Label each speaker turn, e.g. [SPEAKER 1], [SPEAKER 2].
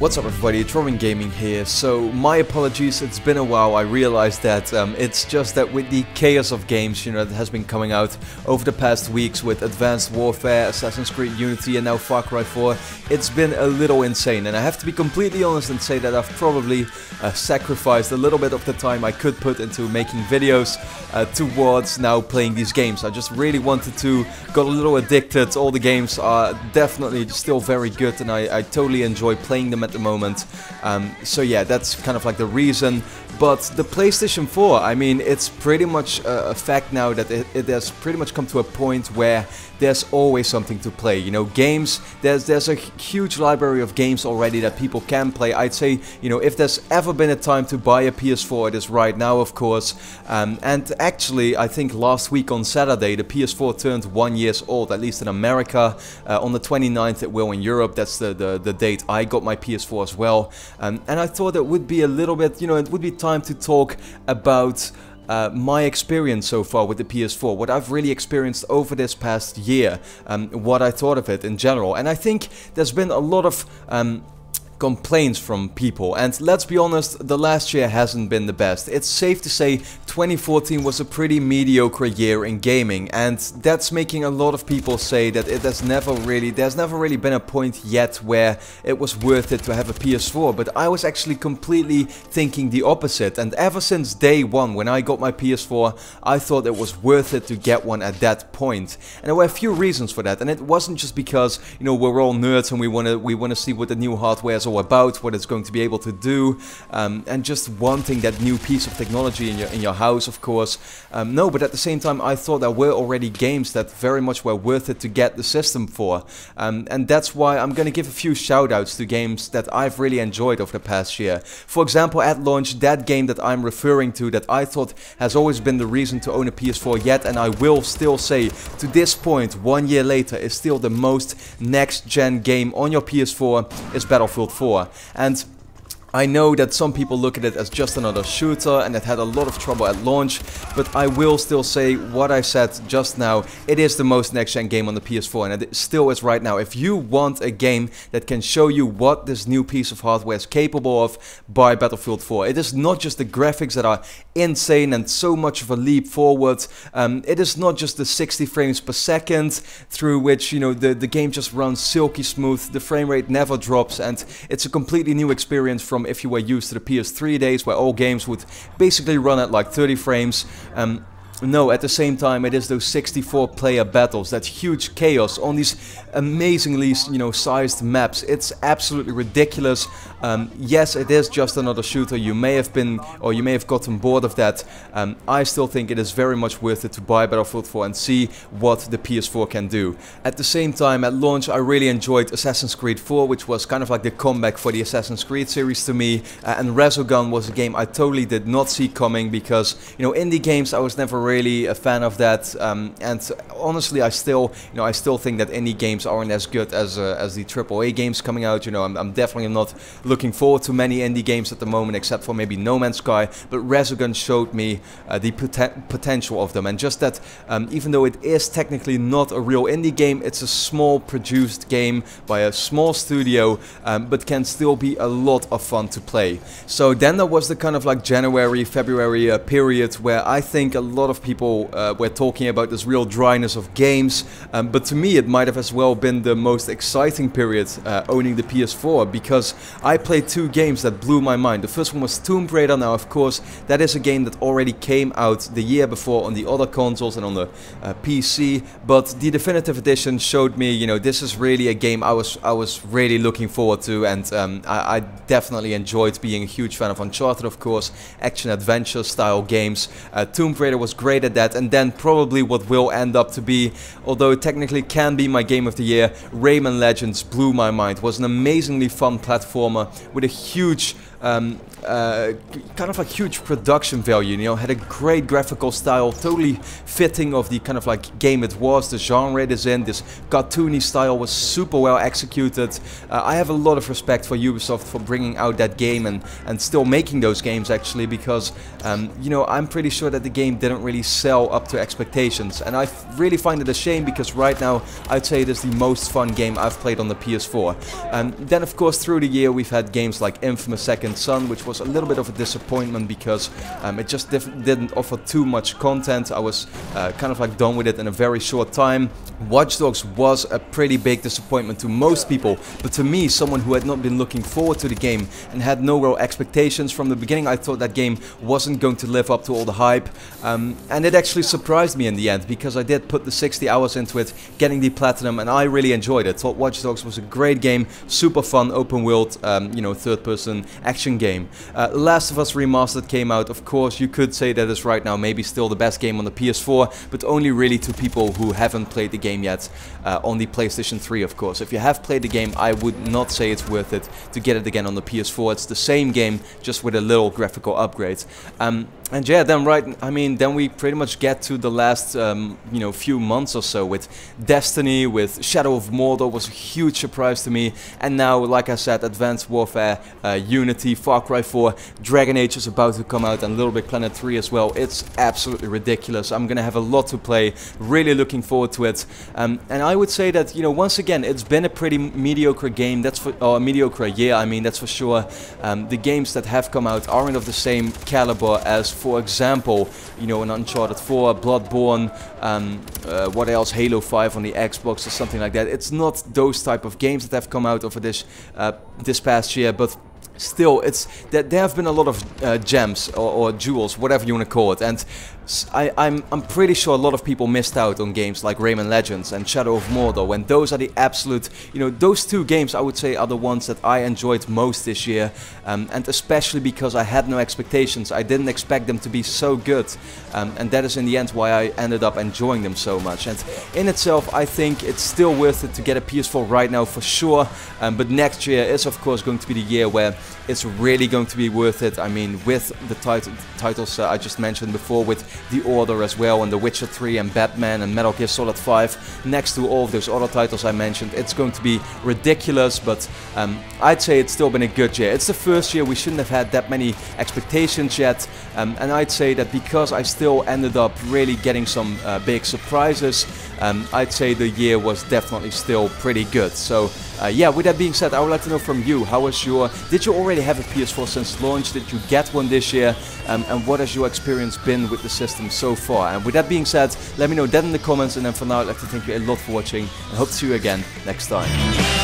[SPEAKER 1] What's up everybody, it's RobinGaming here. So my apologies, it's been a while. I realized that it's just that with the chaos of games, that has been coming out over the past weeks with Advanced Warfare, Assassin's Creed Unity and now Far Cry 4, it's been a little insane. And I have to be completely honest and say that I've probably sacrificed a little bit of the time I could put into making videos towards now playing these games. I just really wanted to, got a little addicted. All the games are definitely still very good and I totally enjoy playing them at the moment. So yeah, that's kind of like the reason. But the PlayStation 4, I mean, it's pretty much a fact now that it has pretty much come to a point where there's always something to play. Games, there's a huge library of games already that people can play. I'd say, if there's ever been a time to buy a PS4, it is right now, of course. And actually, I think last week on Saturday, the PS4 turned 1 year old, at least in America. On the 29th it will in Europe. That's the date I got my PS4 as well. And I thought it would be a little bit, it would be time to talk about my experience so far with the PS4, what I've really experienced over this past year, what I thought of it in general. And I think there's been a lot of complaints from people, and let's be honest, the last year hasn't been the best. It's safe to say 2014 was a pretty mediocre year in gaming, and that's making a lot of people say that there's never really been a point yet where it was worth it to have a PS4, but I was actually completely thinking the opposite. And ever since day one when I got my PS4, I thought it was worth it to get one at that point. And there were a few reasons for that, and it wasn't just because we're all nerds and we want to see what the new hardware is all about, what it's going to be able to do, and just wanting that new piece of technology in your house, of course. No, but at the same time I thought there were already games that very much were worth it to get the system for, and that's why I'm gonna give a few shout outs to games that I've really enjoyed over the past year. For example, at launch, that game that I'm referring to that I thought has always been the reason to own a PS4 yet, and I will still say to this point 1 year later is still the most next gen game on your PS4, is Battlefield 4. And I know that some people look at it as just another shooter and it had a lot of trouble at launch, but I will still say what I said just now, it is the most next-gen game on the PS4 and it still is right now. If you want a game that can show you what this new piece of hardware is capable of, buy Battlefield 4. It is not just the graphics that are insane and so much of a leap forward, it is not just the 60 frames per second through which the game just runs silky smooth, the frame rate never drops, and it's a completely new experience from if you were used to the PS3 days where all games would basically run at like 30 frames. No, at the same time it is those 64 player battles, that huge chaos on these amazingly sized maps. It's absolutely ridiculous. Yes, it is just another shooter. You may have been, or you may have gotten bored of that. I still think it is very much worth it to buy Battlefield 4 and see what the PS4 can do. At the same time, at launch I really enjoyed Assassin's Creed 4, which was kind of like the comeback for the Assassin's Creed series to me, and Resogun was a game I totally did not see coming because indie games I was never really a fan of that, and honestly I still think that indie games aren't as good as the AAA games coming out. I'm definitely not looking forward to many indie games at the moment except for maybe No Man's Sky, but Resogun showed me the potential of them, and just that even though it is technically not a real indie game, it's a small produced game by a small studio, but can still be a lot of fun to play. So then there was the kind of like January, February period where I think a lot of people were talking about this real dryness of games, but to me it might have as well been the most exciting period owning the PS4, because I played two games that blew my mind. The first one was Tomb Raider. Now of course that is a game that already came out the year before on the other consoles and on the PC, but the definitive edition showed me this is really a game I was really looking forward to, and I definitely enjoyed being a huge fan of Uncharted, of course, action adventure style games. Tomb Raider was great at that, and then probably what will end up to be, although it technically can be my game of the year, Rayman Legends blew my mind. It was an amazingly fun platformer with a huge kind of like huge production value, you know, had a great graphical style, totally fitting of the kind of like game it was, the genre it is in. This cartoony style was super well executed. I have a lot of respect for Ubisoft for bringing out that game and still making those games actually, because you know, I'm pretty sure that the game didn't really sell up to expectations, and I really find it a shame, because right now I'd say it is the most fun game I've played on the PS4. Then of course through the year we've had games like Infamous Second Son, which was a little bit of a disappointment because it just didn't offer too much content. I was kind of like done with it in a very short time. Watch Dogs was a pretty big disappointment to most people, but to me, someone who had not been looking forward to the game and had no real expectations from the beginning, I thought that game wasn't going to live up to all the hype, and it actually surprised me in the end, because I did put the 60 hours into it, getting the platinum, and I really enjoyed it. Thought Watch Dogs was a great game, super fun, open world, you know, third-person action game. Last of Us Remastered came out. Of course, you could say that is right now maybe still the best game on the PS4, but only really to people who haven't played the game yet on the PlayStation 3, of course. If you have played the game, I would not say it's worth it to get it again on the PS4. It's the same game, just with a little graphical upgrade. And yeah, then we pretty much get to the last, you know, few months or so with Destiny, with Shadow of Mordor was a huge surprise to me, and now, like I said, Advanced Warfare, Unity, Far Cry 4, Dragon Age is about to come out, and Little Big Planet 3 as well. It's absolutely ridiculous. I'm gonna have a lot to play, really looking forward to it. And I would say that, you know, once again, it's been a pretty mediocre game, or a mediocre year, I mean, that's for sure. The games that have come out aren't of the same caliber as, for example, you know, an Uncharted 4, Bloodborne, what else, Halo 5 on the Xbox or something like that. It's not those type of games that have come out over this past year, but still, it's that there have been a lot of gems or jewels, whatever you want to call it, and I'm pretty sure a lot of people missed out on games like Rayman Legends and Shadow of Mordor, when those are the absolute, you know, those two games I would say are the ones that I enjoyed most this year, and especially because I had no expectations. I didn't expect them to be so good, and that is in the end why I ended up enjoying them so much. And in itself, I think it's still worth it to get a PS4 right now for sure, but next year is of course going to be the year where it's really going to be worth it. I mean, with the titles I just mentioned before, with The Order as well, and The Witcher 3 and Batman and Metal Gear Solid 5, next to all of those other titles I mentioned, it's going to be ridiculous, but I'd say it's still been a good year. It's the first year we shouldn't have had that many expectations yet, and I'd say that because I still ended up really getting some big surprises, I'd say the year was definitely still pretty good. So yeah, with that being said, I would like to know from you, how was did you already have a PS4 since launch? Did you get one this year? And what has your experience been with the system so far? And with that being said, let me know that in the comments, and then for now I'd like to thank you a lot for watching, and hope to see you again next time.